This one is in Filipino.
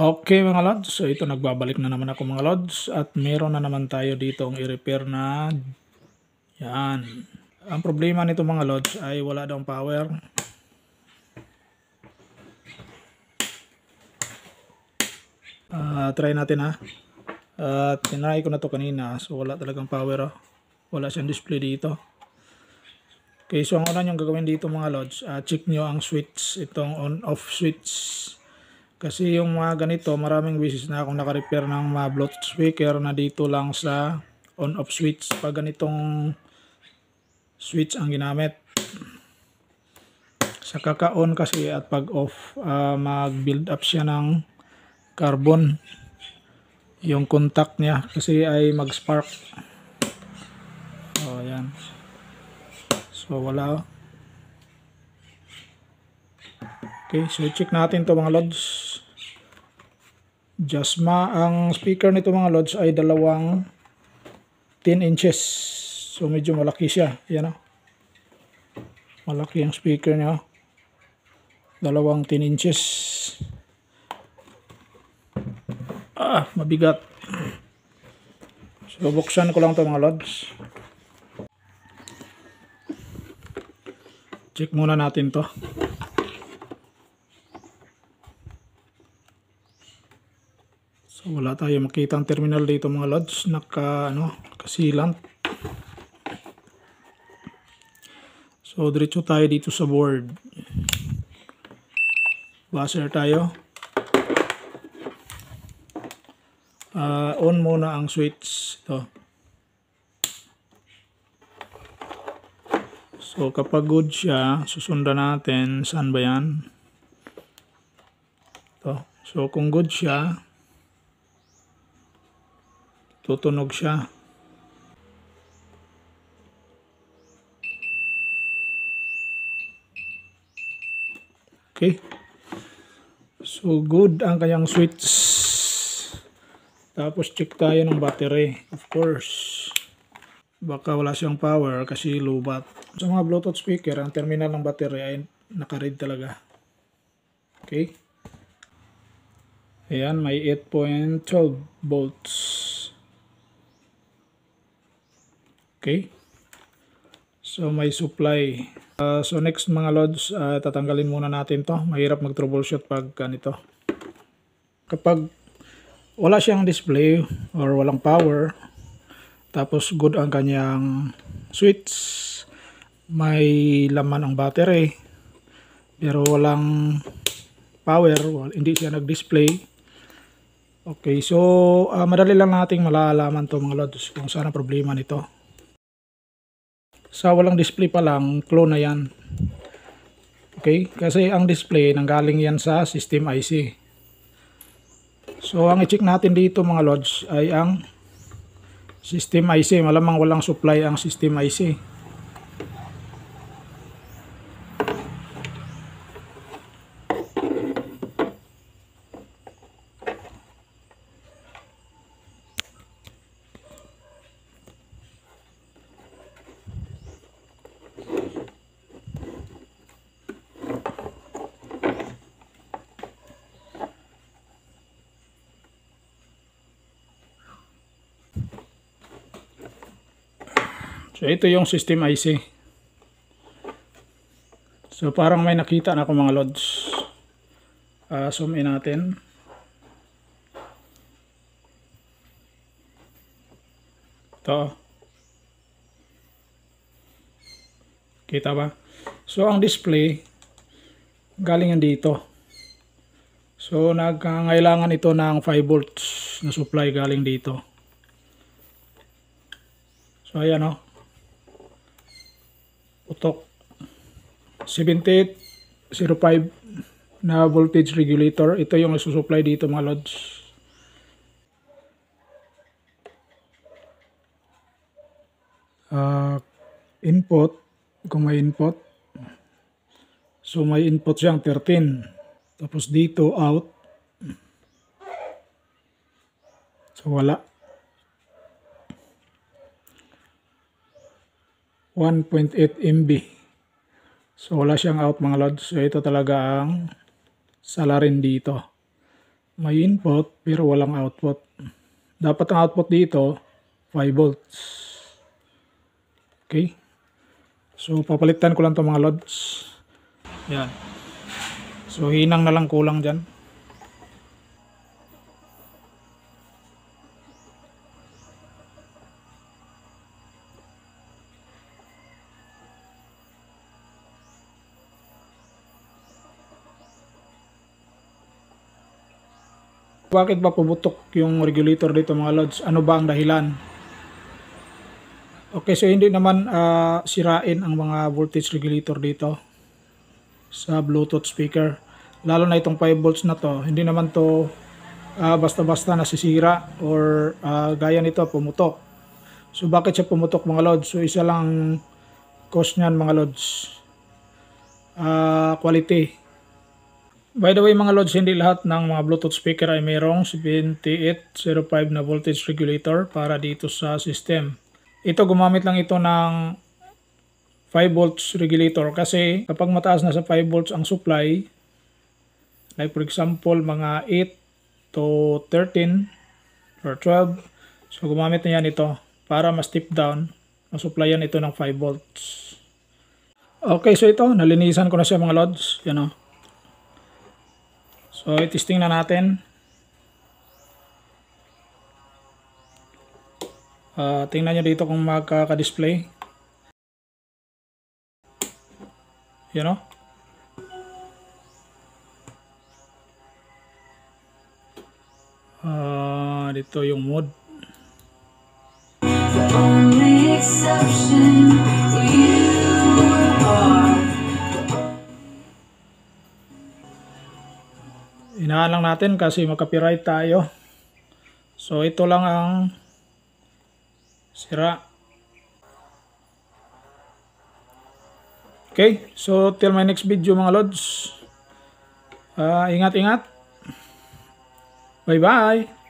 Okay mga lods, so ito nagbabalik na naman ako mga lods at meron na naman tayo dito ang i-repair na yan. Ang problema nito mga lods ay wala daw power. Try natin ha. Tinry ko na to kanina, so wala talagang power. Wala siyang display dito. Okay, so ang una nyo gagawin dito mga lods, check nyo ang switch, itong on off switch. Kasi yung mga ganito, maraming beses na akong naka-repair ng mga Bluetooth speaker na dito lang sa on-off switch. Pag ganitong switch ang ginamit. Sa kaka-on kasi at pag-off, mag-build up siya ng carbon. Yung contact niya kasi ay mag-spark. Oh, yan. So, wala. Okay, so check natin to mga lods. Jasma, ang speaker nito mga lods ay dalawang 10 inches. So medyo malaki siya. Yan o. Malaki ang speaker niya. Dalawang 10 inches. Mabigat. So buksan ko lang to mga lods. Check muna natin to. So wala tayo makita ang terminal dito mga lods, nakasilant. So diretso tayo dito sa board. Buzzer tayo. On muna ang switch ito. So kapag good siya, susundan natin saan ba yan? Ito. So kung good siya, tutunog siya. Okay. So good ang kanyang switch. Tapos check tayo ng battery. Of course. Baka wala siyang power kasi low-bat. Sa mga Bluetooth speaker, ang terminal ng battery ay naka-read talaga. Okay. Ayan, may 8.12 volts. Okay. So may supply. So next mga lods, tatanggalin muna natin to. Mahirap mag-troubleshoot pag ganito. Kapag wala siyang display or walang power, tapos good ang kanyang switch, may laman ang battery, pero walang power, hindi siya nag-display. Okay, so madali lang nating malalaman to mga lods kung saan ang problema nito. Sa walang display pa lang, clone na yan. Okay, kasi ang display nanggaling yan sa system IC. So ang i-check natin dito mga lods ay ang system IC. Malamang walang supply ang system IC. So ito yung system IC. So parang may nakita na ako mga lods. Zoom in natin. Ito. Kita ba? So ang display galing yan dito. So nagkangailangan ito ng 5 volts na supply galing dito. So ayan o. Putok 7805 na voltage regulator. Ito yung nagsusupply dito mga lods. Input, kung may input, so may input siyang 13. Tapos dito out, so wala. 1.8 MB. So wala siyang out mga lods. So ito talaga ang salarin dito. May input pero walang output. Dapat ang output dito 5 volts. Okay. So papalitan ko lang 'tong mga loads. Yan. So hinang na lang kulang dyan. Bakit ba pumutok yung regulator dito mga lods? Ano ba ang dahilan? Okay, so hindi naman sirain ang mga voltage regulator dito sa Bluetooth speaker. Lalo na itong 5 volts na to, hindi naman to basta-basta nasisira or gaya nito pumutok. So bakit siya pumutok mga lods? So isa lang cause niyan mga lods. Quality. By the way mga lods, hindi lahat ng mga Bluetooth speaker ay mayroong 7805 na voltage regulator para dito sa system. Ito gumamit lang ito ng 5 volts regulator kasi kapag mataas na sa 5 volts ang supply, like for example mga 8 to 13 or 12, so gumamit na yan ito para ma-step down, ma-supplyan ito ng 5 volts. Okay, so ito, nalinisan ko na siya mga lods, yan o. So, i-testing na natin. Tingnan nyo dito kung magkaka-display. Yan o. Dito yung mode. The only exception you are. Inahan lang natin kasi mag-copyright tayo. So ito lang ang sira. Okay, so till my next video mga lods. Ingat-ingat. Bye-bye.